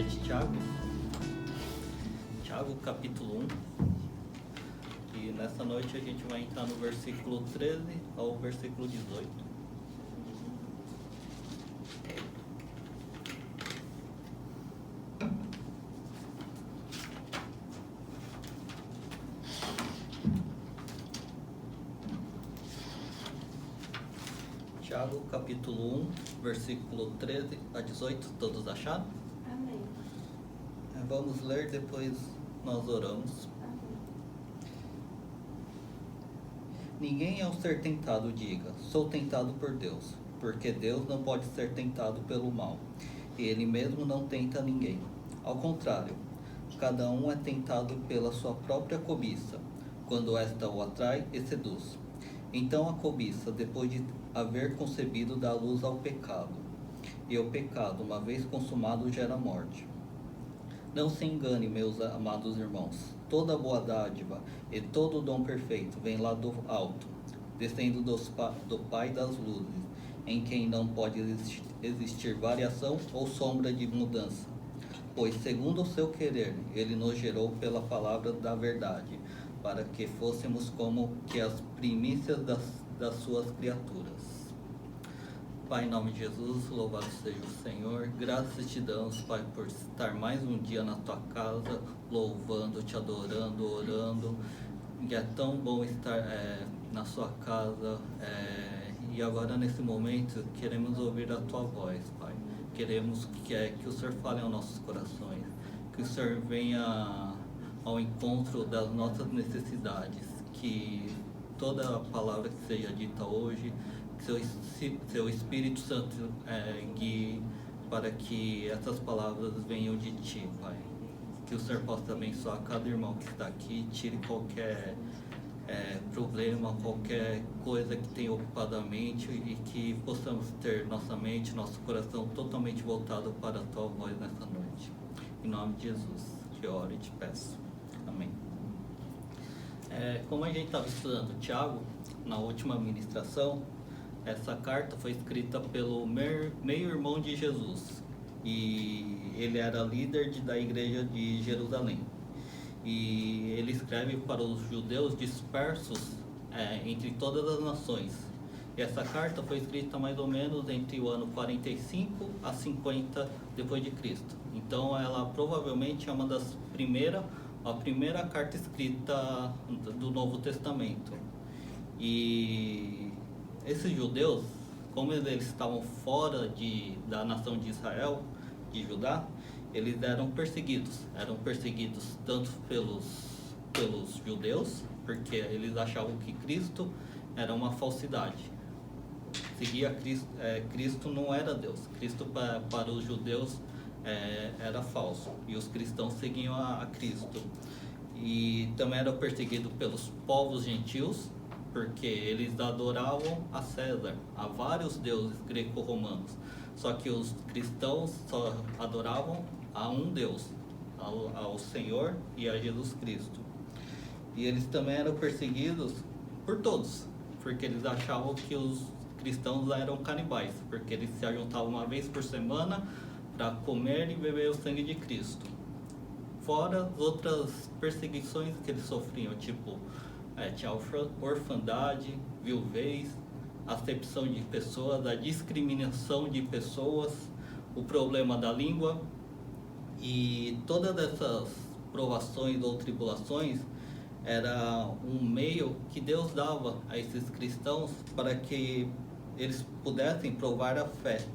de Tiago, capítulo 1. E nessa noite a gente vai entrar no versículo 13 ao versículo 18. Tiago, capítulo 1, versículo 13 a 18, todos acharam? Amém. Vamos ler, depois nós oramos. Amém. Ninguém ao ser tentado diga, sou tentado por Deus, porque Deus não pode ser tentado pelo mal, e Ele mesmo não tenta ninguém. Ao contrário, cada um é tentado pela sua própria cobiça, quando esta o atrai e seduz. Então a cobiça, depois de haver concebido, dá luz ao pecado, e o pecado, uma vez consumado, gera morte. Não se engane, meus amados irmãos, toda boa dádiva e todo dom perfeito vem lá do alto, descendo do Pai das luzes, em quem não pode existir variação ou sombra de mudança. Pois, segundo o seu querer, Ele nos gerou pela palavra da verdade, para que fôssemos como que as primícias das suas criaturas. Pai, em nome de Jesus, louvado seja o Senhor. Graças te damos, Pai, por estar mais um dia na tua casa, louvando, te adorando, orando. E é tão bom estar na sua casa. E agora, nesse momento, queremos ouvir a tua voz, Pai. Queremos que o Senhor fale aos nossos corações, que o Senhor venha ao encontro das nossas necessidades, que toda a palavra que seja dita hoje, que seu Espírito Santo guie para que essas palavras venham de Ti, Pai. Que o Senhor possa abençoar cada irmão que está aqui, tire qualquer problema, qualquer coisa que tenha ocupado a mente, e que possamos ter nossa mente, nosso coração totalmente voltado para a Tua voz nessa noite. Em nome de Jesus, te oro e te peço. Amém. Como a gente estava estudando Tiago, na última ministração, essa carta foi escrita pelo meio-irmão de Jesus, e ele era líder da igreja de Jerusalém. E ele escreve para os judeus dispersos entre todas as nações. E essa carta foi escrita mais ou menos entre o ano 45 a 50 depois de Cristo. Então ela provavelmente é uma das a primeira carta escrita do Novo Testamento. E esses judeus, como eles estavam fora da nação de Israel, de Judá, eles eram perseguidos tanto pelos judeus, porque eles achavam que Cristo era uma falsidade. Seguir a Cristo, Cristo não era Deus. Cristo para os judeus era falso, e os cristãos seguiam a Cristo. E também era perseguido pelos povos gentios, porque eles adoravam a César, a vários deuses greco-romanos. Só que os cristãos só adoravam a um Deus, ao Senhor e a Jesus Cristo. E eles também eram perseguidos por todos, porque eles achavam que os cristãos eram canibais, porque eles se ajuntavam uma vez por semana para comer e beber o sangue de Cristo. Fora as outras perseguições que eles sofriam, tipo tinha orfandade, viuvez, acepção de pessoas, a discriminação de pessoas, o problema da língua. E todas essas provações ou tribulações era um meio que Deus dava a esses cristãos para que eles pudessem provar a fé.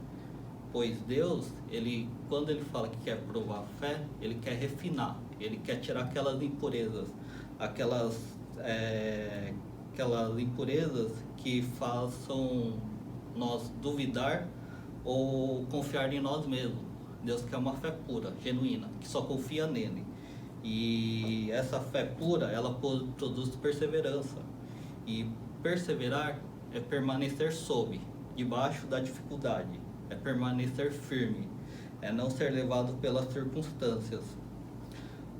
Pois Deus, quando Ele fala que quer provar a fé, Ele quer refinar, Ele quer tirar aquelas impurezas, aquelas impurezas que façam nós duvidar ou confiar em nós mesmos. Deus quer uma fé pura, genuína, que só confia nele. E essa fé pura, ela produz perseverança. E perseverar é permanecer debaixo da dificuldade, é permanecer firme, é não ser levado pelas circunstâncias.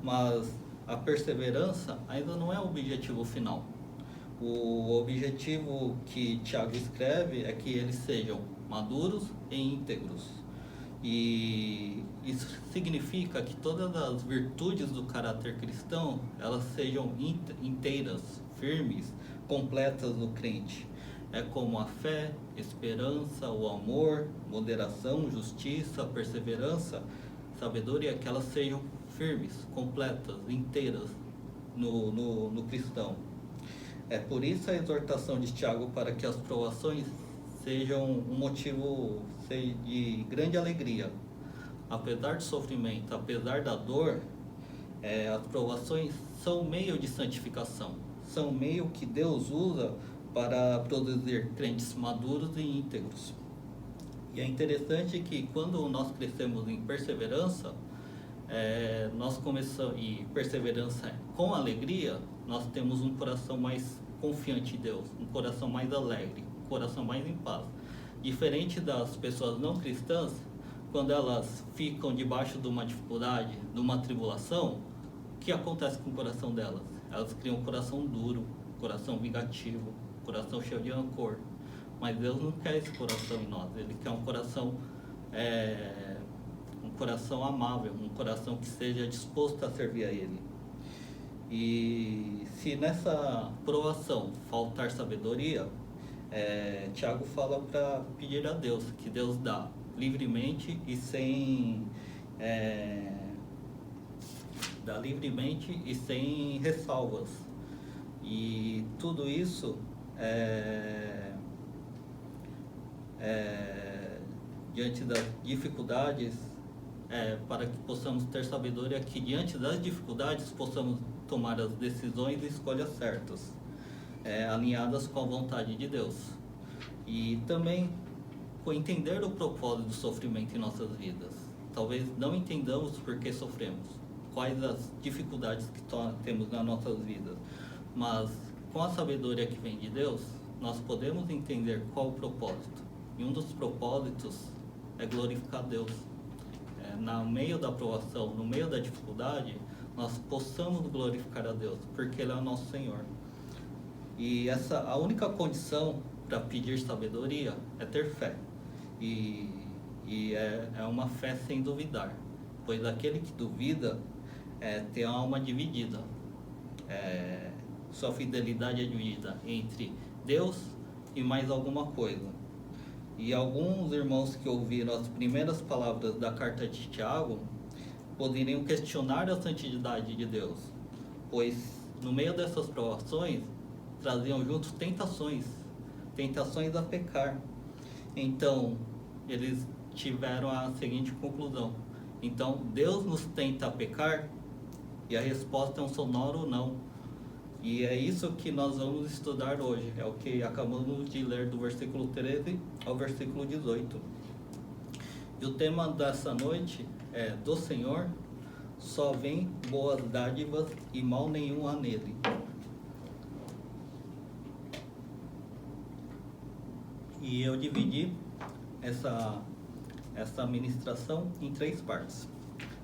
Mas a perseverança ainda não é o objetivo final. O objetivo que Tiago escreve é que eles sejam maduros e íntegros. E isso significa que todas as virtudes do caráter cristão, elas sejam inteiras, firmes, completas no crente. É como a fé, esperança, o amor, moderação, justiça, perseverança, sabedoria, que elas sejam firmes, completas, inteiras no cristão. É por isso a exortação de Tiago para que as provações sejam um motivo de grande alegria. Apesar do sofrimento, apesar da dor, as provações são meio de santificação, são meio que Deus usa para produzir crentes maduros e íntegros. E é interessante que quando nós crescemos em perseverança, nós começamos, e perseverança com alegria, nós temos um coração mais confiante em Deus, um coração mais alegre, um coração mais em paz. Diferente das pessoas não cristãs, quando elas ficam debaixo de uma dificuldade, de uma tribulação, o que acontece com o coração delas? Elas criam um coração duro, um coração vingativo, um coração cheio de rancor. Mas Deus não quer esse coração em nós, Ele quer um coração amável, um coração que seja disposto a servir a Ele. E se nessa provação faltar sabedoria, Tiago fala para pedir a Deus, que Deus dá livremente e sem ressalvas. E tudo isso diante das dificuldades, para que possamos ter sabedoria, que diante das dificuldades possamos tomar as decisões e escolhas certas, alinhadas com a vontade de Deus. E também entender o propósito do sofrimento em nossas vidas. Talvez não entendamos por que sofremos, quais as dificuldades que temos nas nossas vidas, mas com a sabedoria que vem de Deus, nós podemos entender qual o propósito. E um dos propósitos é glorificar Deus. No meio da provação, no meio da dificuldade, nós possamos glorificar a Deus, porque Ele é o nosso Senhor. E a única condição para pedir sabedoria é ter fé. E é uma fé sem duvidar, pois aquele que duvida tem a alma dividida. Sua fidelidade é dividida entre Deus e mais alguma coisa. E alguns irmãos que ouviram as primeiras palavras da carta de Tiago poderiam questionar a santidade de Deus, pois no meio dessas provações traziam juntos tentações a pecar. Então eles tiveram a seguinte conclusão: então Deus nos tenta a pecar? E a resposta é um sonoro não. E é isso que nós vamos estudar hoje, é o que acabamos de ler do versículo 13 ao versículo 18. E o tema dessa noite é: do Senhor só vem boas dádivas e mal nenhum há nele. E eu dividi essa ministração em 3 partes.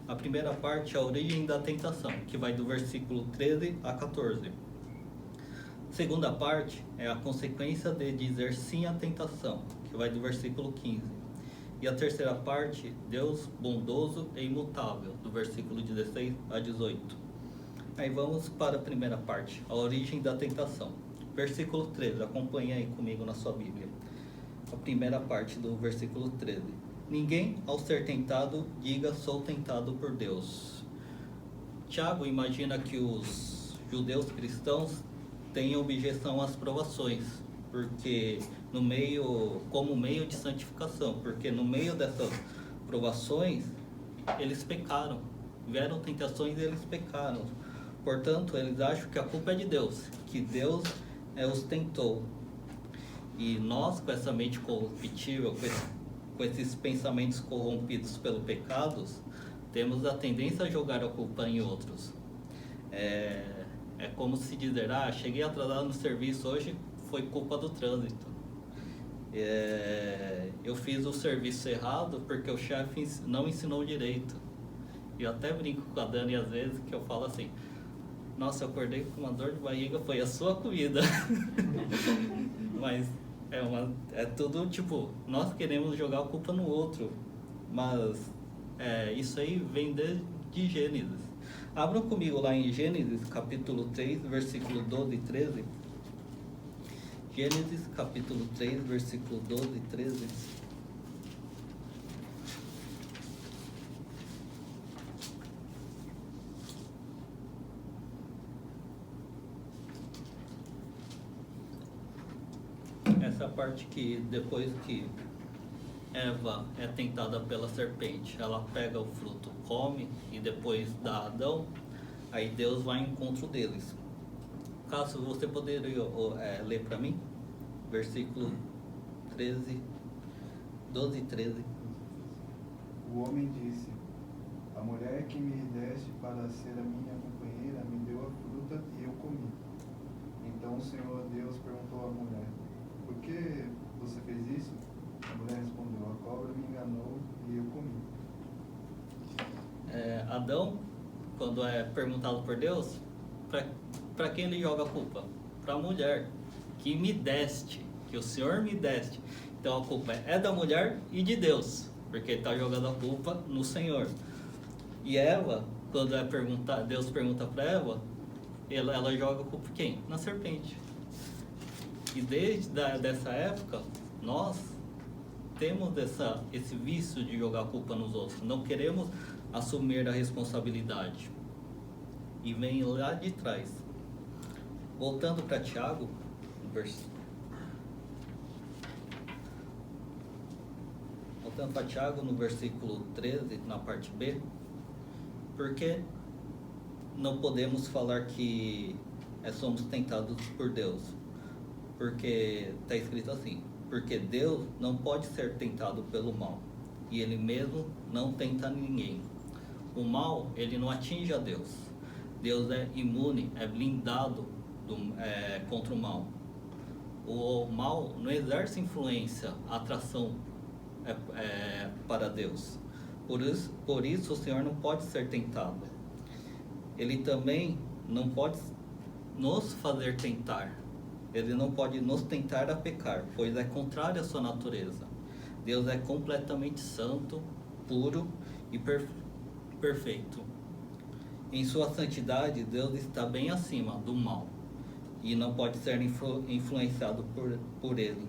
A primeira parte é a origem da tentação, que vai do versículo 13 a 14. Segunda parte é a consequência de dizer sim à tentação, que vai do versículo 15. E a terceira parte, Deus bondoso e imutável, do versículo 16 a 18. Aí vamos para a primeira parte, a origem da tentação. Versículo 13, acompanhe aí comigo na sua Bíblia. A primeira parte do versículo 13. Ninguém, ao ser tentado, diga sou tentado por Deus. Tiago imagina que os judeus cristãos têm objeção às provações, porque como meio de santificação, porque no meio dessas provações eles pecaram, vieram tentações e eles pecaram. Portanto, eles acham que a culpa é de Deus, que Deus os tentou. E nós, com essa mente corruptível, com esses pensamentos corrompidos pelo pecado, temos a tendência a jogar a culpa em outros. É como se dizer: cheguei atrasado no serviço hoje, foi culpa do trânsito. Eu fiz o serviço errado porque o chefe não ensinou direito. E eu até brinco com a Dani às vezes, que eu falo assim: nossa, eu acordei com uma dor de barriga, foi a sua comida. Mas é tudo tipo, nós queremos jogar a culpa no outro, mas Isso aí vem de Gênesis. Abram comigo lá em Gênesis, capítulo 3, versículo 12 e 13. Gênesis, capítulo 3, versículo 12 e 13. Essa parte que depois que Eva é tentada pela serpente, ela pega o fruto, come e depois dá a Adão, aí Deus vai ao encontro deles. Cássio, você poderia ler para mim? Versículo 13, 12 e 13. O homem disse: a mulher que me deste para ser a minha companheira me deu a fruta e eu comi. Então o Senhor Deus perguntou à mulher: por que você fez isso? A mulher respondeu: a cobra me enganou e eu comi. Adão, quando é perguntado por Deus, para quem ele joga a culpa? Para a mulher, que me deste, que o Senhor me deste. Então a culpa é da mulher e de Deus, porque ele está jogando a culpa no Senhor. E Eva, quando Deus pergunta para Eva, ela joga a culpa quem? Na serpente. E desde dessa época, nós temos esse vício de jogar a culpa nos outros. Não queremos assumir a responsabilidade. E vem lá de trás. Voltando para Tiago, no versículo 13, na parte B, porque não podemos falar que somos tentados por Deus? Porque está escrito assim: porque Deus não pode ser tentado pelo mal, e Ele mesmo não tenta ninguém. O mal, ele não atinge a Deus. Deus é imune, é blindado contra o mal. O mal não exerce influência, atração para Deus. Por isso o Senhor não pode ser tentado. Ele também não pode nos fazer tentar. Ele não pode nos tentar a pecar, pois é contrário à sua natureza. Deus é completamente santo, puro e perfeito. Em sua santidade, Deus está bem acima do mal e não pode ser influenciado por ele.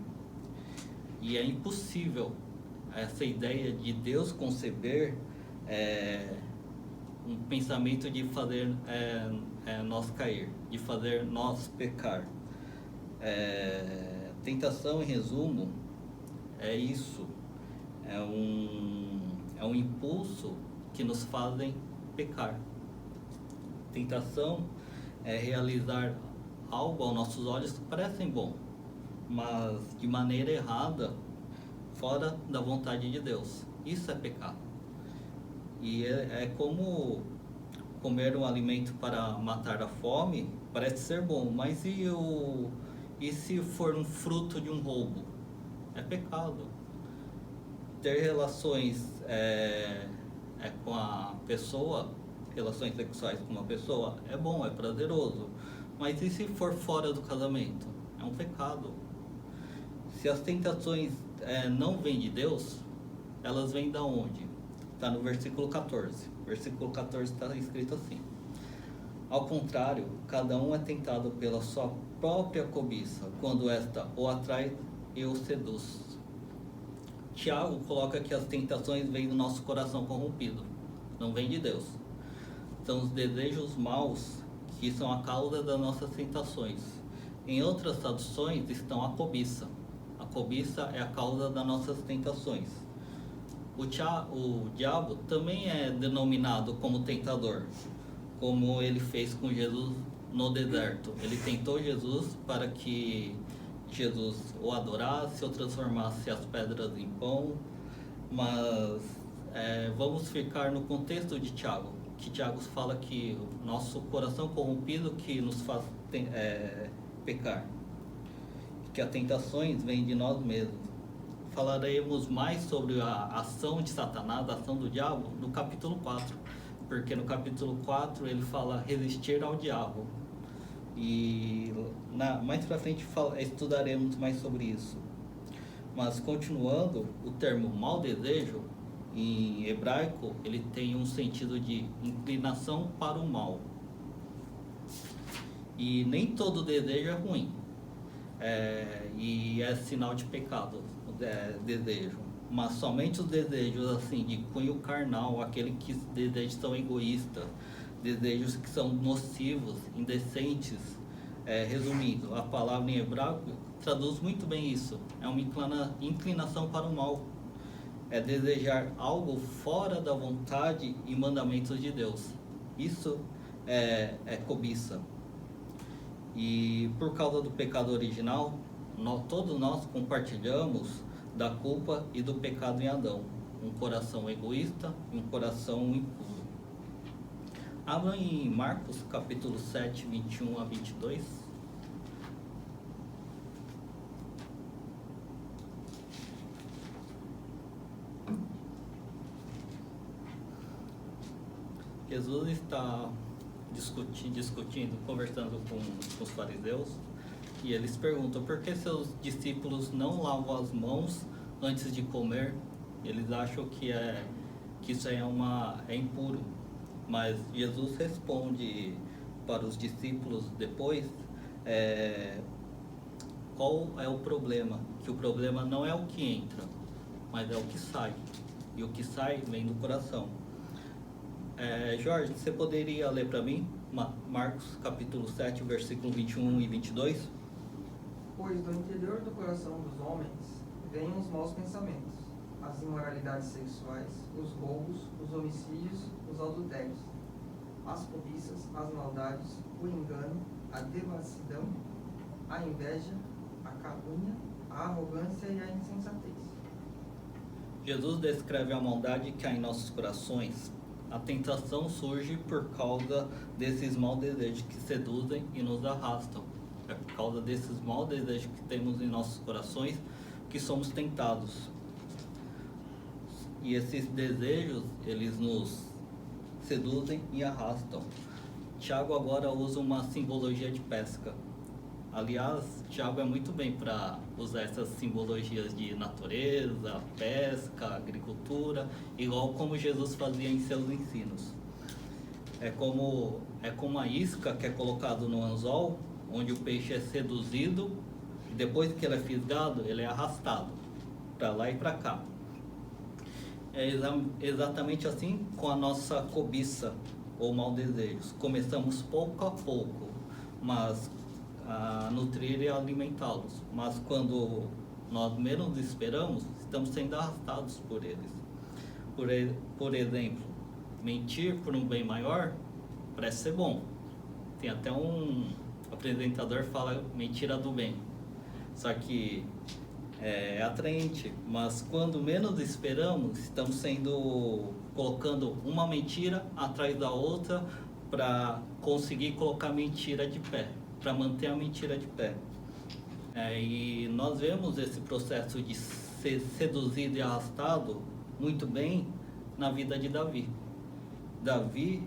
E é impossível essa ideia de Deus conceber um pensamento de fazer nós cair, de fazer nós pecar. Tentação, em resumo, é isso. É um impulso que nos fazem pecar. Tentação é realizar algo aos nossos olhos que parecem bom, mas de maneira errada, fora da vontade de Deus. Isso é pecado. E é como comer um alimento para matar a fome, parece ser bom, mas e se for um fruto de um roubo? É pecado. Ter relações com a pessoa, relações sexuais com uma pessoa, é bom, é prazeroso. Mas e se for fora do casamento? É um pecado. Se as tentações não vêm de Deus, elas vêm da onde? Está no versículo 14. Versículo 14 está escrito assim: ao contrário, cada um é tentado pela sua própria cobiça, quando esta o atrai e o seduz. Tiago coloca que as tentações vêm do nosso coração corrompido, não vêm de Deus. São os desejos maus que são a causa das nossas tentações. Em outras traduções estão a cobiça. A cobiça é a causa das nossas tentações. O diabo também é denominado como tentador, como ele fez com Jesus no deserto. Ele tentou Jesus para que Jesus o adorasse ou transformasse as pedras em pão. Mas vamos ficar no contexto de Tiago, que Tiago fala que o nosso coração corrompido que nos faz pecar, que as tentações vêm de nós mesmos. Falaremos mais sobre a ação de Satanás, a ação do diabo, no capítulo 4, porque no capítulo 4 ele fala resistir ao diabo. E mais para frente estudaremos mais sobre isso. Mas continuando, o termo mau desejo em hebraico, ele tem um sentido de inclinação para o mal. E nem todo desejo é ruim. E é sinal de pecado, desejo. Mas somente os desejos assim de cunho carnal, aqueles que desejos são egoístas, desejos que são nocivos, indecentes. Resumindo, a palavra em hebraico traduz muito bem isso. É uma inclinação para o mal. É desejar algo fora da vontade e mandamentos de Deus. Isso é cobiça. E por causa do pecado original, todos nós compartilhamos da culpa e do pecado em Adão. Um coração egoísta e um coração impuro. Abra em Marcos capítulo 7, 21 a 22. Jesus está discutindo, conversando com os fariseus, e eles perguntam por que seus discípulos não lavam as mãos antes de comer. Eles acham que isso é impuro, mas Jesus responde para os discípulos depois qual é o problema, que o problema não é o que entra, mas é o que sai, e o que sai vem do coração. Jorge, você poderia ler para mim Marcos capítulo 7, versículo 21 e 22? Pois do interior do coração dos homens vêm os maus pensamentos, as imoralidades sexuais, os roubos, os homicídios, os adultérios, as cobiças, as maldades, o engano, a devassidão, a inveja, a calúnia, a arrogância e a insensatez. Jesus descreve a maldade que há em nossos corações. A tentação surge por causa desses maus desejos que seduzem e nos arrastam. É por causa desses maus desejos que temos em nossos corações que somos tentados. E esses desejos, eles nos seduzem e arrastam. Tiago agora usa uma simbologia de pesca. Aliás, Tiago é muito bem para usar essas simbologias de natureza, pesca, agricultura, igual como Jesus fazia em seus ensinos. É como a isca que é colocado no anzol, onde o peixe é seduzido, e depois que ele é fisgado, ele é arrastado para lá e para cá. É exatamente assim com a nossa cobiça ou mau desejos. Começamos pouco a pouco, mas a nutrir e alimentá-los, mas quando nós menos esperamos, estamos sendo arrastados por eles. Por exemplo, mentir por um bem maior parece ser bom. Tem até um apresentador que fala mentira do bem, só que é atraente, mas quando menos esperamos, estamos colocando uma mentira atrás da outra para conseguir colocar a mentira de pé, para manter a mentira de pé. E nós vemos esse processo de ser seduzido e arrastado muito bem na vida de Davi. Davi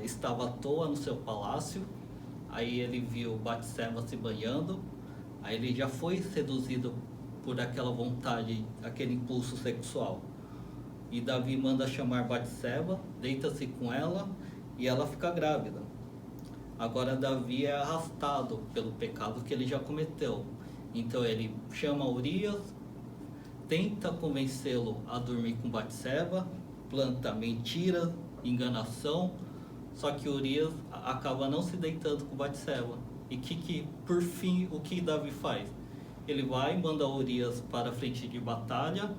estava à toa no seu palácio, aí ele viu Batseba se banhando, aí ele já foi seduzido por aquela vontade, aquele impulso sexual. E Davi manda chamar Batseba, deita-se com ela e ela fica grávida. Agora Davi é arrastado pelo pecado que ele já cometeu. Então ele chama Urias, tenta convencê-lo a dormir com Batseba, planta mentira, enganação, só que Urias acaba não se deitando com Batseba. E por fim, o que Davi faz? Ele vai, manda Urias para a frente de batalha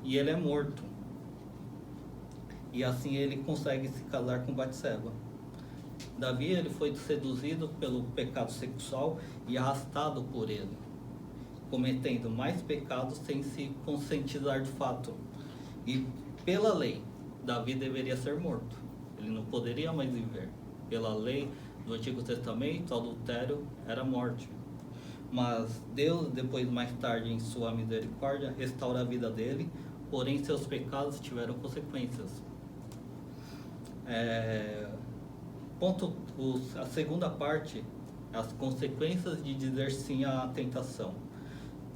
e ele é morto. E assim ele consegue se casar com Batseba. Davi ele foi seduzido pelo pecado sexual e arrastado por ele, cometendo mais pecados sem se conscientizar do fato. E pela lei, Davi deveria ser morto. Ele não poderia mais viver. Pela lei do Antigo Testamento, o adultério era morte. Mas Deus, depois mais tarde, em sua misericórdia, restaura a vida dele, porém seus pecados tiveram consequências. A segunda parte, as consequências de dizer sim à tentação.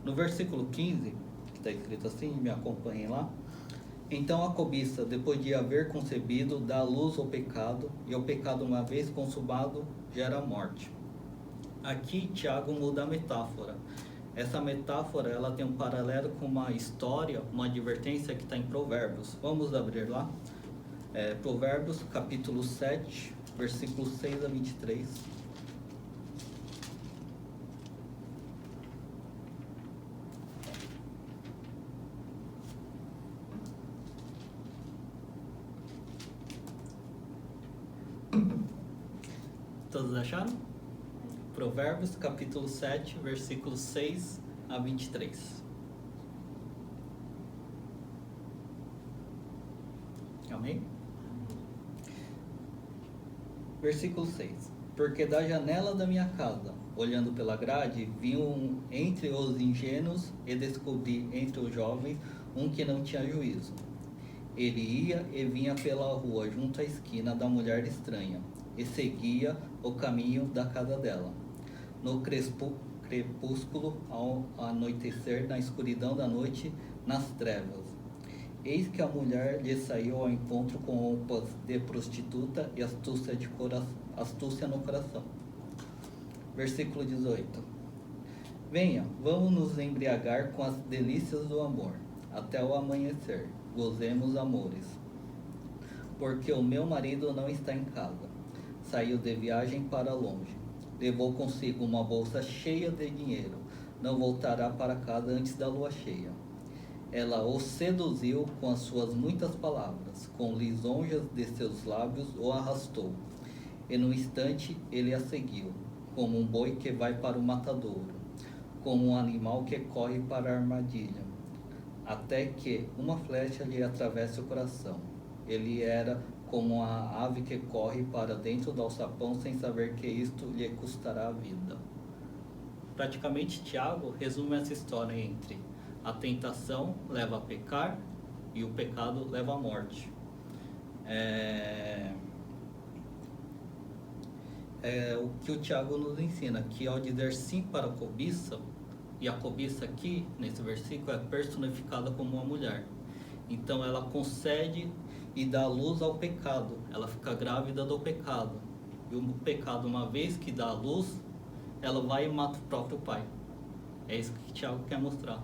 No versículo 15, que está escrito assim, me acompanhem lá, Então a cobiça, depois de haver concebido, dá luz ao pecado, e o pecado, uma vez consumado, gera a morte. Aqui Tiago muda a metáfora. Essa metáfora ela tem um paralelo com uma história, uma advertência que está em Provérbios. Vamos abrir lá? Provérbios capítulo 7, versículos 6 a 23. Todos acharam? Provérbios capítulo 7, versículos 6 a 23. Amém? Versículo 6. Porque da janela da minha casa, olhando pela grade, vi entre os ingênuos e descobri entre os jovens um que não tinha juízo. Ele ia e vinha pela rua junto à esquina da mulher estranha, e seguia o caminho da casa dela. No crepúsculo, ao anoitecer, na escuridão da noite, nas trevas. Eis que a mulher lhe saiu ao encontro com roupas de prostituta e astúcia no coração. Versículo 18. Venha, vamos nos embriagar com as delícias do amor, até o amanhecer, gozemos amores. Porque o meu marido não está em casa, saiu de viagem para longe, levou consigo uma bolsa cheia de dinheiro, não voltará para casa antes da lua cheia. Ela o seduziu com as suas muitas palavras, com lisonjas de seus lábios o arrastou. E no instante ele a seguiu, como um boi que vai para o matadouro, como um animal que corre para a armadilha, até que uma flecha lhe atravesse o coração. Ele era como a ave que corre para dentro do alçapão sem saber que isto lhe custará a vida. Praticamente, Tiago resume essa história entre a tentação leva a pecar e o pecado leva à morte. O que o Tiago nos ensina, que ao dizer sim para a cobiça, e a cobiça aqui, nesse versículo, é personificada como uma mulher. Então ela concede e dá luz ao pecado, ela fica grávida do pecado. E o pecado, uma vez que dá luz, ela vai e mata o próprio pai. É isso que Tiago quer mostrar.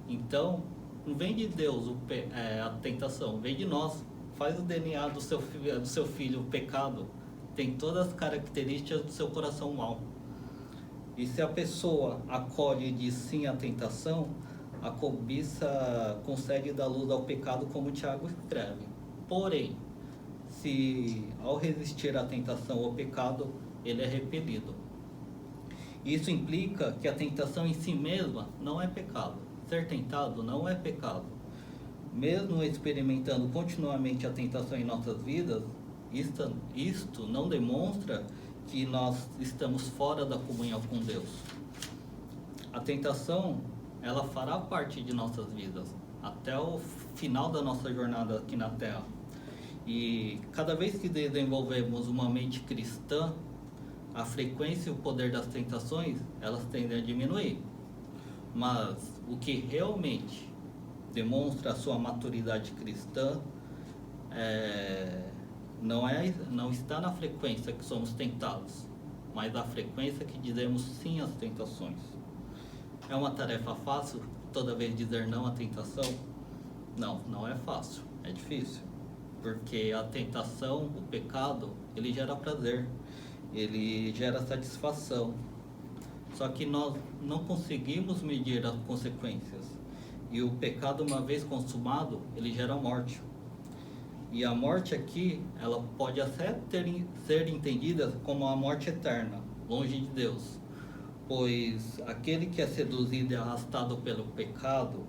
Então, não vem de Deus a tentação, vem de nós. Faz o DNA do seu filho, o pecado. Tem todas as características do seu coração mau. E se a pessoa acolhe e diz sim à tentação, a cobiça concede dar luz ao pecado, como o Tiago escreve. Porém, se ao resistir à tentação ou pecado, ele é repelido. Isso implica que a tentação em si mesma não é pecado. Ser tentado não é pecado. Mesmo experimentando continuamente a tentação em nossas vidas, isto não demonstra que nós estamos fora da comunhão com Deus. A tentação, ela fará parte de nossas vidas até o final da nossa jornada aqui na Terra. E cada vez que desenvolvemos uma mente cristã, a frequência e o poder das tentações, elas tendem a diminuir. Mas o que realmente demonstra a sua maturidade cristã não está na frequência que somos tentados, mas na frequência que dizemos sim às tentações. É uma tarefa fácil toda vez dizer não à tentação? Não, não é fácil, é difícil. Porque a tentação, o pecado, ele gera prazer, ele gera satisfação. Só que nós não conseguimos medir as consequências. E o pecado, uma vez consumado, ele gera morte. E a morte aqui, ela pode até ser entendida como a morte eterna, longe de Deus. Pois aquele que é seduzido e arrastado pelo pecado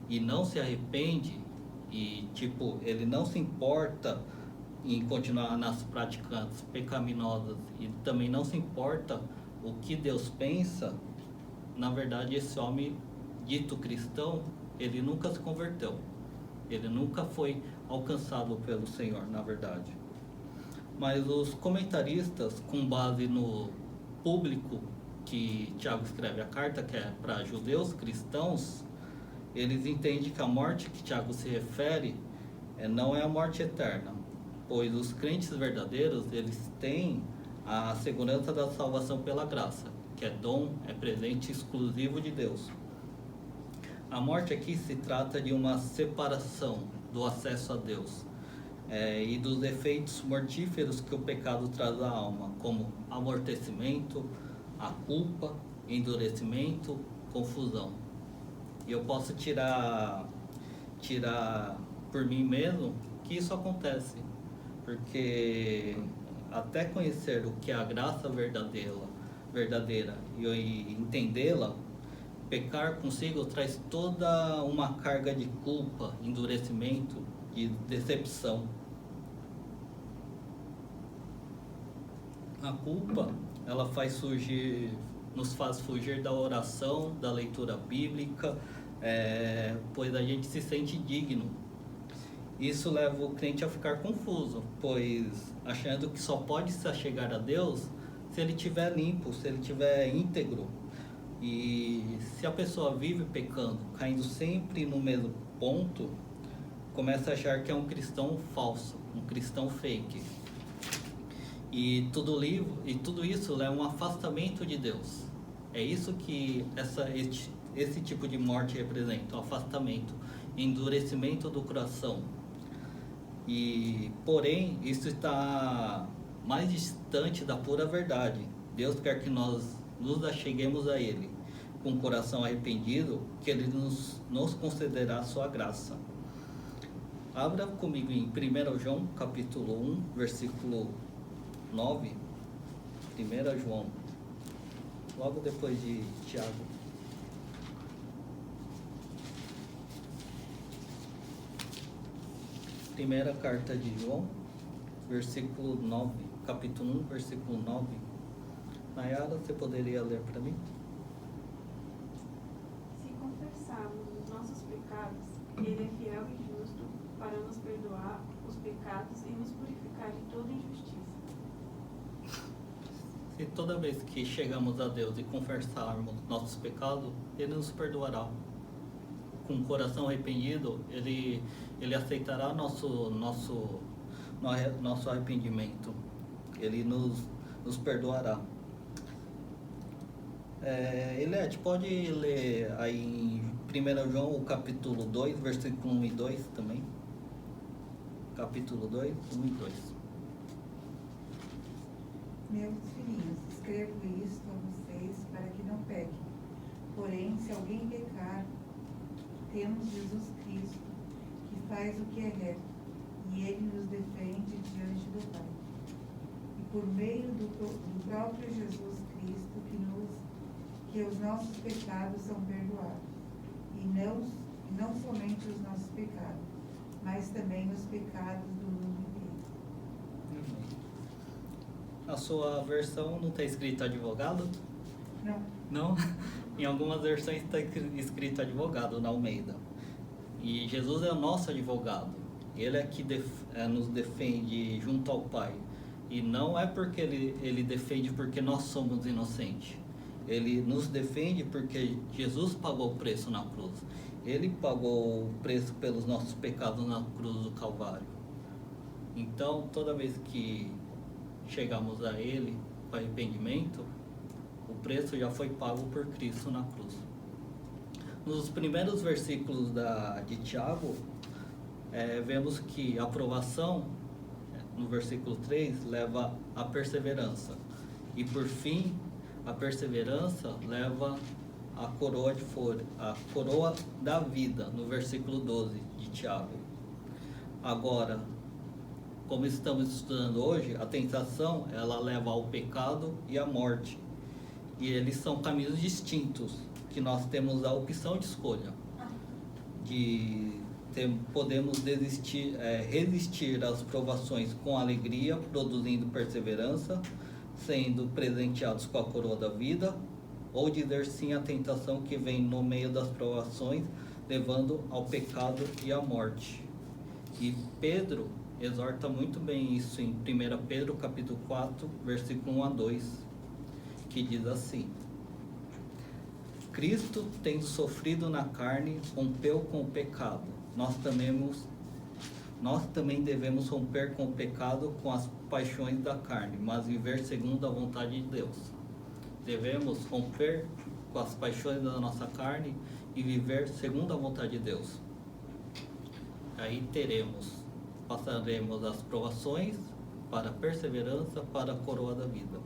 e não se arrepende, e ele não se importa em continuar nas práticas pecaminosas e também não se importa o que Deus pensa, na verdade esse homem dito cristão, ele nunca se converteu. Ele nunca foi alcançado pelo Senhor, na verdade. Mas os comentaristas, com base no público que Tiago escreve a carta, que é para judeus cristãos, eles entendem que a morte que Tiago se refere não é a morte eterna, pois os crentes verdadeiros, eles têm a segurança da salvação pela graça, que é dom, é presente exclusivo de Deus. A morte aqui se trata de uma separação do acesso a Deus e dos efeitos mortíferos que o pecado traz à alma, como amortecimento, a culpa, endurecimento, confusão. E eu posso tirar por mim mesmo que isso acontece, porque até conhecer o que é a graça verdadeira e entendê-la, pecar consigo traz toda uma carga de culpa, endurecimento, de decepção. A culpa, ela nos faz fugir da oração, da leitura bíblica, pois a gente se sente digno. Isso leva o crente a ficar confuso, pois achando que só pode se achegar a Deus se ele estiver limpo, se ele estiver íntegro. E se a pessoa vive pecando, caindo sempre no mesmo ponto, começa a achar que é um cristão falso, um cristão fake. E tudo isso é um afastamento de Deus. É isso que esse tipo de morte representa, um afastamento, endurecimento do coração. Porém, isso está mais distante da pura verdade. Deus quer que nós nos acheguemos a Ele com o coração arrependido, que Ele nos concederá a sua graça. Abra comigo em 1 João, capítulo 1, versículo 9. 1 João, logo depois de Tiago. Primeira carta de João, versículo 9, capítulo 1, versículo 9. Nayara, você poderia ler para mim? Se confessarmos os nossos pecados, Ele é fiel e justo para nos perdoar os pecados e nos purificar de toda injustiça. Se toda vez que chegamos a Deus e confessarmos nossos pecados, Ele nos perdoará. Com o coração arrependido, Ele aceitará nosso arrependimento. Ele nos perdoará. Eliette, pode ler aí em 1 João, o capítulo 2, versículo 1 e 2 também? Capítulo 2, 1 e 2. Meus filhinhos, escrevo isto a vocês para que não pequem. Porém, se alguém pecar, temos Jesus Cristo, que faz o que é reto, e Ele nos defende diante do Pai. E por meio do próprio Jesus Cristo, que os nossos pecados são perdoados. E não somente os nossos pecados, mas também os pecados do mundo inteiro. A sua versão não está escrito advogado? Não. Não? Em algumas versões está escrito advogado na Almeida. E Jesus é o nosso advogado. Ele é que nos defende junto ao Pai. E não é porque ele defende porque nós somos inocentes. Ele nos defende porque Jesus pagou o preço na cruz. Ele pagou o preço pelos nossos pecados na cruz do Calvário. Então, toda vez que chegamos a Ele com arrependimento, o preço já foi pago por Cristo na cruz. Nos primeiros versículos de Tiago, vemos que a aprovação, no versículo 3, leva à perseverança. E por fim, a perseverança leva a coroa da vida, no versículo 12 de Tiago. Agora, como estamos estudando hoje, a tentação, ela leva ao pecado e à morte. E eles são caminhos distintos, que nós temos a opção de escolha. Podemos resistir às provações com alegria, produzindo perseverança, sendo presenteados com a coroa da vida, ou dizer sim à tentação que vem no meio das provações, levando ao pecado e à morte. E Pedro exorta muito bem isso em 1 Pedro capítulo 4, versículo 1 a 2, que diz assim: Cristo, tendo sofrido na carne, rompeu com o pecado. Nós nós também devemos romper com o pecado, com as paixões da carne, mas viver segundo a vontade de Deus. Devemos romper com as paixões da nossa carne e viver segundo a vontade de Deus. Aí passaremos as provações para a perseverança, para a coroa da vida.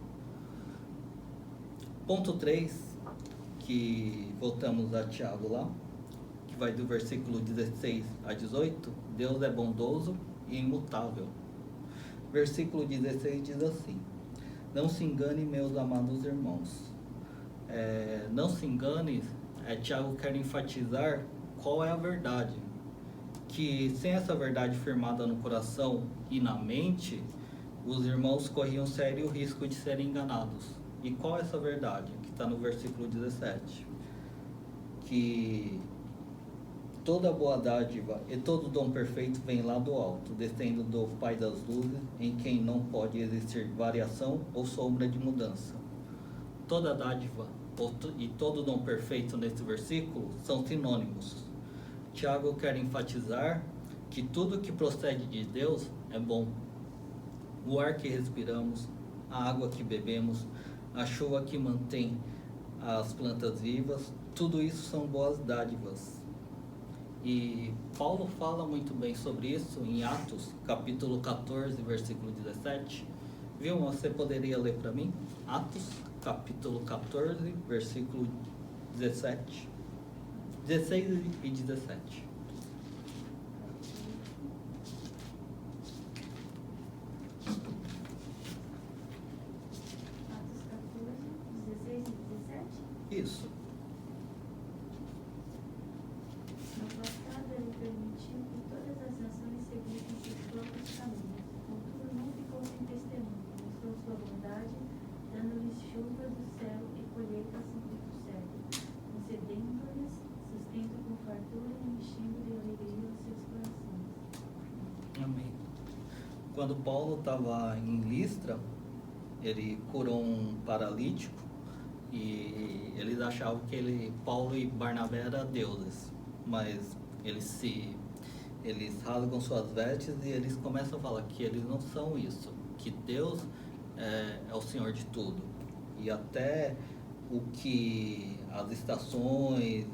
Ponto 3, que voltamos a Tiago lá, que vai do versículo 16 a 18, Deus é bondoso e imutável. Versículo 16 diz assim: não se engane, meus amados irmãos. Não se engane, Tiago quer enfatizar qual é a verdade. Que sem essa verdade firmada no coração e na mente, os irmãos corriam sério risco de serem enganados. E qual é essa verdade? Que está no versículo 17. Que toda boa dádiva e todo dom perfeito vem lá do alto, descendo do Pai das luzes, em quem não pode existir variação ou sombra de mudança. Toda dádiva e todo dom perfeito nesse versículo são sinônimos. Tiago quer enfatizar que tudo que procede de Deus é bom. O ar que respiramos, a água que bebemos, a chuva que mantém as plantas vivas, tudo isso são boas dádivas. E Paulo fala muito bem sobre isso em Atos, capítulo 14, versículo 17. Viu? Você poderia ler para mim? Atos, capítulo 14, versículo 17. 16 e 17. Atos 14, 16 e 17. Isso. No passado, ele permitiu que todas as nações seguissem seus próprios caminhos. Contudo, não ficou sem testemunho. Mostrou sua bondade, dando-lhes chuva do céu e colheita sempre do certo, concedendo-lhes sustento com fartura e enchendo de alegria os seus corações. Amém. Quando Paulo estava em Listra, ele curou um paralítico e eles achavam que Paulo e Barnabé eram deuses, mas eles rasgam suas vestes e eles começam a falar que eles não são isso, que Deus é o Senhor de tudo. E até as estações,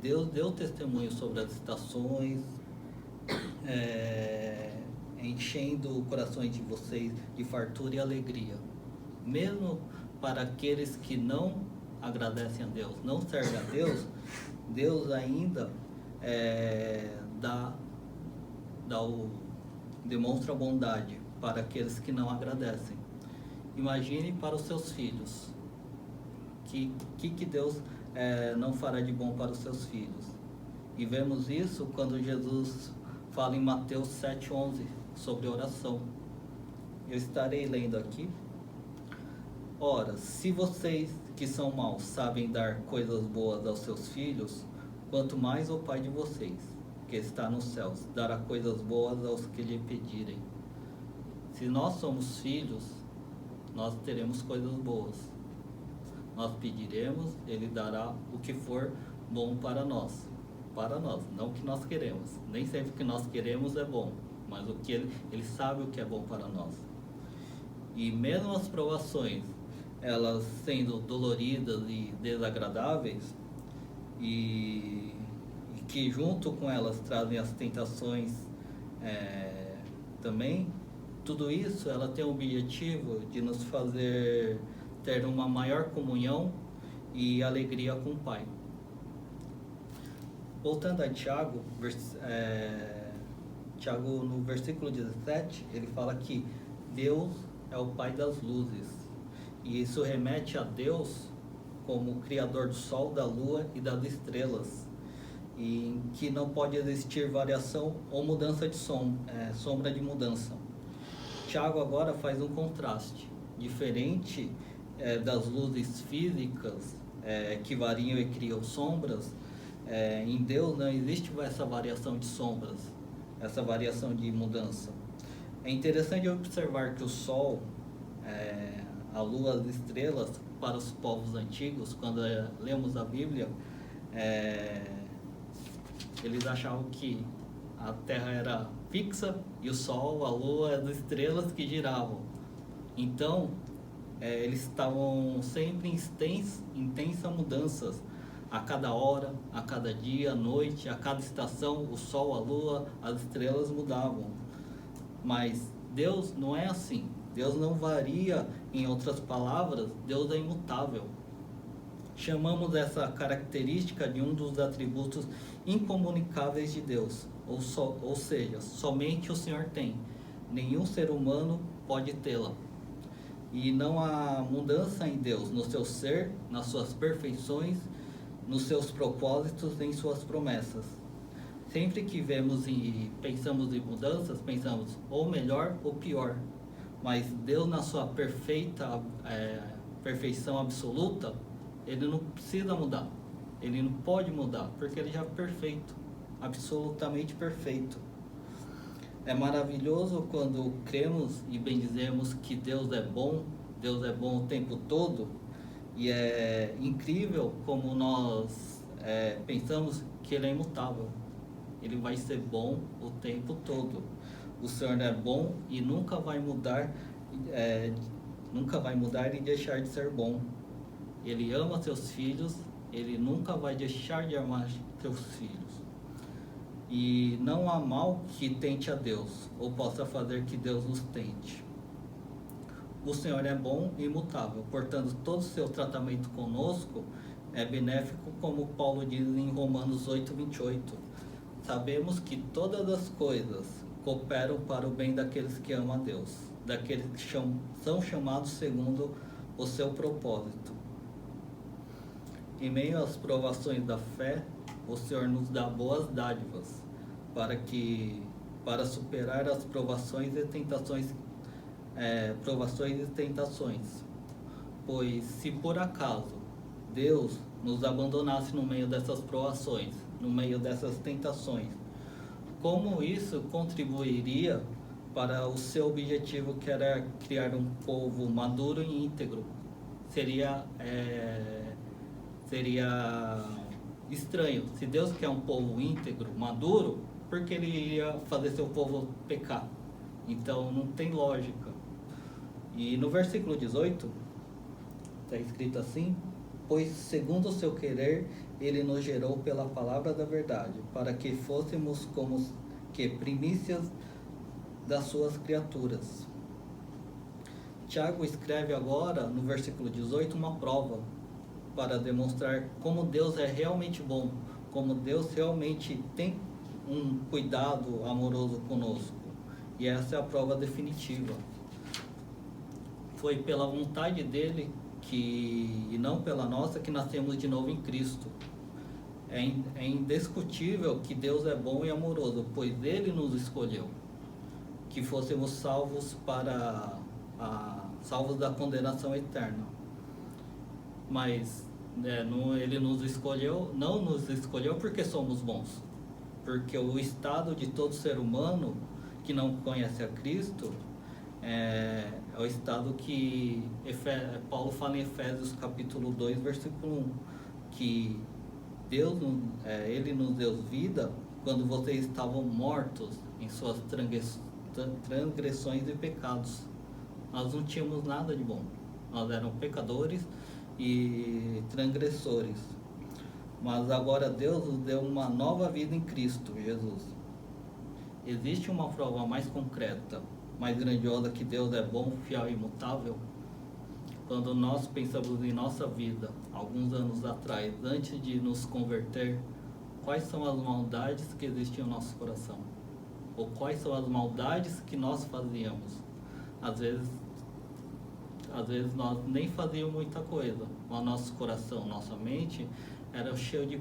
Deus deu testemunho sobre as estações, enchendo corações de vocês de fartura e alegria. Mesmo para aqueles que não agradecem a Deus, não servem a Deus, Deus ainda demonstra bondade para aqueles que não agradecem. Imagine para os seus filhos. Que Deus não fará de bom para os seus filhos? E vemos isso quando Jesus fala em Mateus 7,11 sobre oração. Eu estarei lendo aqui. Ora, se vocês que são maus sabem dar coisas boas aos seus filhos, quanto mais o Pai de vocês, que está nos céus, dará coisas boas aos que lhe pedirem. Se nós somos filhos, nós teremos coisas boas. Nós pediremos, Ele dará o que for bom para nós. Para nós, não o que nós queremos. Nem sempre o que nós queremos é bom, mas o que Ele sabe o que é bom para nós. E mesmo as provações, elas sendo doloridas e desagradáveis, e que junto com elas trazem as tentações também, tudo isso ela tem o objetivo de nos fazer ter uma maior comunhão e alegria com o Pai. Voltando a Tiago, Tiago no versículo 17, ele fala que Deus é o Pai das luzes. E isso remete a Deus como Criador do Sol, da Lua e das estrelas. E em que não pode existir variação ou mudança de sombra de mudança. Tiago agora faz um contraste. Diferente das luzes físicas que variam e criam sombras, em Deus não existe essa variação de sombras, essa variação de mudança. É interessante observar que o Sol, a Lua, as estrelas, para os povos antigos, quando lemos a Bíblia, eles achavam que a Terra era fixa e o sol, a lua, as estrelas que giravam. Então, eles estavam sempre em intensas mudanças. A cada hora, a cada dia, à noite, a cada estação, o sol, a lua, as estrelas mudavam. Mas Deus não é assim. Deus não varia, em outras palavras, Deus é imutável. Chamamos essa característica de um dos atributos incomunicáveis de Deus, ou seja, somente o Senhor tem. Nenhum ser humano pode tê-la. E não há mudança em Deus, no seu ser, nas suas perfeições, nos seus propósitos, em suas promessas. Sempre que vemos e pensamos em mudanças, pensamos ou melhor ou pior. Mas Deus, na sua perfeição absoluta, Ele não precisa mudar. Ele não pode mudar, porque Ele já é perfeito, absolutamente perfeito. É maravilhoso quando cremos e bendizemos que Deus é bom o tempo todo. E é incrível como nós pensamos que Ele é imutável. Ele vai ser bom o tempo todo. O Senhor é bom e nunca vai mudar e deixar de ser bom. Ele ama seus filhos, Ele nunca vai deixar de amar seus filhos. E não há mal que tente a Deus, ou possa fazer que Deus nos tente. O Senhor é bom e imutável, portanto, todo o seu tratamento conosco é benéfico, como Paulo diz em Romanos 8:28. Sabemos que todas as coisas cooperam para o bem daqueles que amam a Deus, daqueles que são chamados segundo o seu propósito. Em meio às provações da fé, o Senhor nos dá boas dádivas para superar as provações e tentações. Pois se por acaso Deus nos abandonasse no meio dessas provações, no meio dessas tentações, como isso contribuiria para o seu objetivo, que era criar um povo maduro e íntegro? Seria estranho. Se Deus quer um povo íntegro, maduro, por que Ele iria fazer seu povo pecar? Então não tem lógica. E no versículo 18 está escrito assim: pois segundo o seu querer Ele nos gerou pela palavra da verdade, para que fôssemos como que primícias das suas criaturas. Tiago escreve agora no versículo 18 uma prova para demonstrar como Deus é realmente bom, como Deus realmente tem um cuidado amoroso conosco. E essa é a prova definitiva. Foi pela vontade dele e não pela nossa que nascemos de novo em Cristo. É indiscutível que Deus é bom e amoroso, pois Ele nos escolheu, que fôssemos salvos salvos da condenação eterna. Mas Ele nos escolheu, não nos escolheu porque somos bons, porque o estado de todo ser humano que não conhece a Cristo é o estado que Paulo fala em Efésios capítulo 2, versículo 1, que Deus, Ele nos deu vida quando vocês estavam mortos em suas transgressões e pecados. Nós não tínhamos nada de bom, nós éramos pecadores e transgressores. Mas agora Deus nos deu uma nova vida em Cristo Jesus. Existe uma prova mais concreta, mais grandiosa que Deus é bom, fiel e imutável? Quando nós pensamos em nossa vida, alguns anos atrás, antes de nos converter, quais são as maldades que existiam no nosso coração? Ou quais são as maldades que nós fazíamos? Às vezes nós nem fazíamos muita coisa, mas nosso coração, nossa mente era cheio de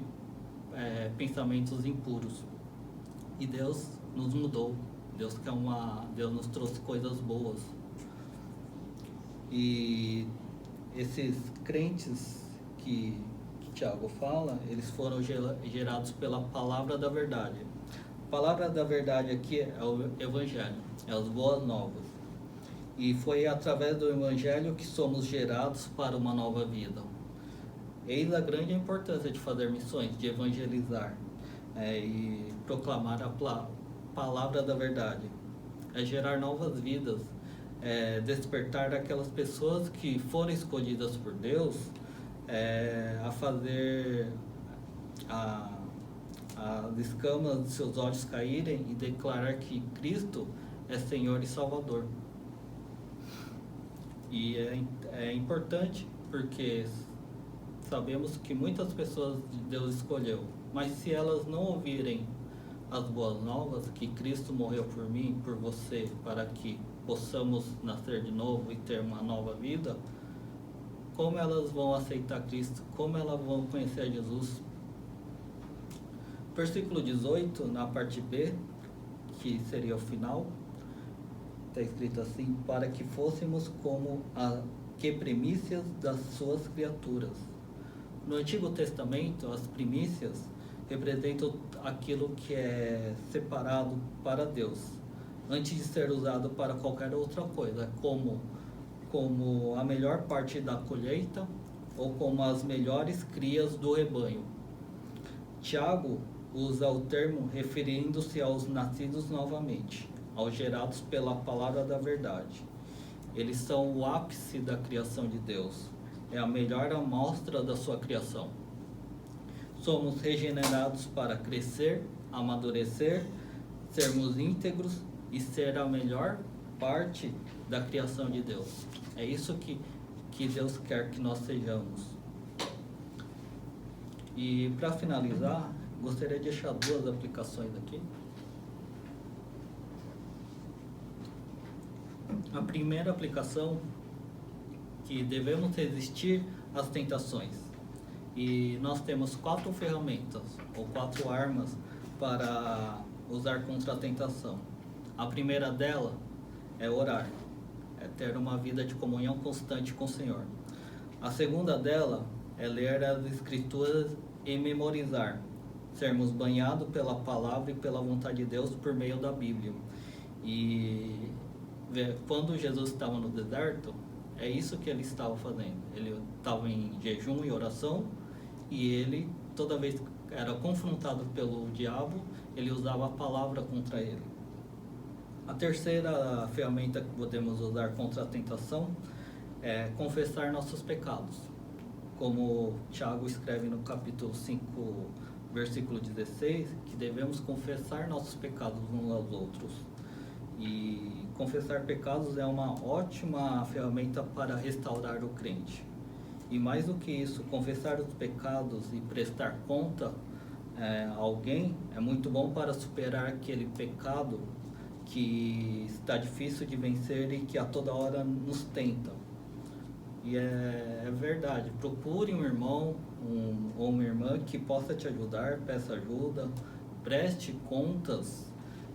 pensamentos impuros. E Deus nos mudou. Deus nos trouxe coisas boas. E esses crentes que Tiago fala, eles foram gerados pela palavra da verdade. A palavra da verdade aqui é o Evangelho, é as boas novas. E foi através do Evangelho que somos gerados para uma nova vida. Eis a grande importância de fazer missões, de evangelizar e proclamar palavra da verdade. É gerar novas vidas, é despertar aquelas pessoas que foram escolhidas por Deus a fazer as escamas de seus olhos caírem e declarar que Cristo é Senhor e Salvador. E é importante porque sabemos que muitas pessoas Deus escolheu, mas se elas não ouvirem as boas novas, que Cristo morreu por mim, por você, para que possamos nascer de novo e ter uma nova vida, como elas vão aceitar Cristo? Como elas vão conhecer Jesus? Versículo 18, na parte B, que seria o final, está escrito assim: para que fôssemos como que primícias das suas criaturas. No Antigo Testamento, as primícias representam aquilo que é separado para Deus, antes de ser usado para qualquer outra coisa, como a melhor parte da colheita ou como as melhores crias do rebanho. Tiago usa o termo referindo-se aos nascidos novamente, aos gerados pela palavra da verdade. Eles são o ápice da criação de Deus, é a melhor amostra da sua criação. Somos regenerados para crescer, amadurecer, sermos íntegros e ser a melhor parte da criação de Deus. É isso que Deus quer que nós sejamos. E para finalizar, gostaria de deixar duas aplicações aqui. A primeira aplicação, que devemos resistir às tentações. E nós temos 4 ferramentas, ou 4 armas para usar contra a tentação. A primeira dela é orar, é ter uma vida de comunhão constante com o Senhor. A segunda dela é ler as Escrituras e memorizar, sermos banhados pela palavra e pela vontade de Deus por meio da Bíblia. E quando Jesus estava no deserto, é isso que ele estava fazendo. Ele estava em jejum e oração, e ele, toda vez que era confrontado pelo diabo, ele usava a palavra contra ele. A terceira ferramenta que podemos usar contra a tentação é confessar nossos pecados. Como Tiago escreve no capítulo 5, versículo 16, que devemos confessar nossos pecados uns aos outros. E confessar pecados é uma ótima ferramenta para restaurar o crente. E mais do que isso, confessar os pecados e prestar conta a alguém é muito bom para superar aquele pecado que está difícil de vencer e que a toda hora nos tenta. E é verdade, procure um irmão ou uma irmã que possa te ajudar, peça ajuda, preste contas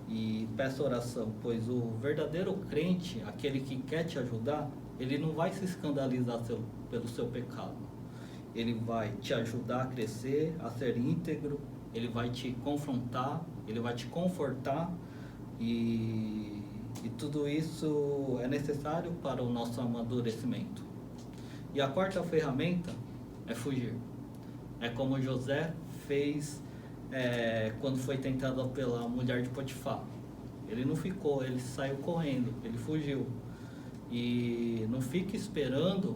e peça oração, pois o verdadeiro crente, aquele que quer te ajudar, ele não vai se escandalizar pelo seu pecado. Ele vai te ajudar a crescer, a ser íntegro, ele vai te confrontar, ele vai te confortar e tudo isso é necessário para o nosso amadurecimento. E a quarta ferramenta é fugir. É como José fez quando foi tentado pela mulher de Potifar. Ele não ficou, ele saiu correndo, ele fugiu. E não fique esperando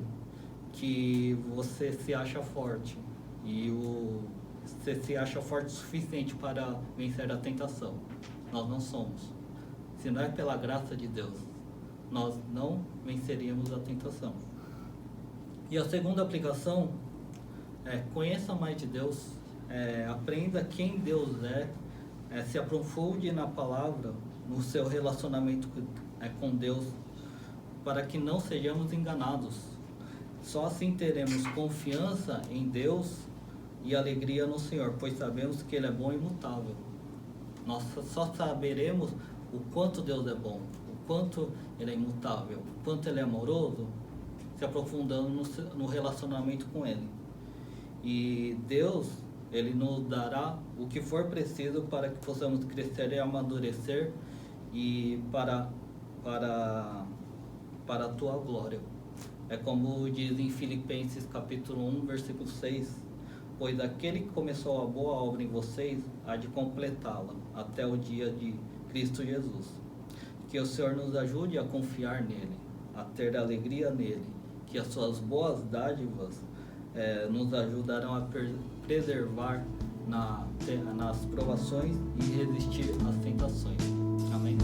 que você se acha forte e você se acha forte o suficiente para vencer a tentação. Nós não somos. Se não é pela graça de Deus, nós não venceríamos a tentação. E a segunda aplicação é conheça mais de Deus, aprenda quem Deus se aprofunde na palavra, no seu relacionamento com Deus, para que não sejamos enganados. Só assim teremos confiança em Deus e alegria no Senhor, pois sabemos que Ele é bom e imutável. Nós só saberemos o quanto Deus é bom, o quanto Ele é imutável, o quanto Ele é amoroso, se aprofundando no relacionamento com Ele. E Deus, Ele nos dará o que for preciso para que possamos crescer e amadurecer e para a Tua glória. É como diz em Filipenses capítulo 1, versículo 6, pois aquele que começou a boa obra em vocês há de completá-la até o dia de Cristo Jesus. Que o Senhor nos ajude a confiar nele, a ter alegria nele, que as suas boas dádivas nos ajudarão a preservar nas provações e resistir às tentações. Amém?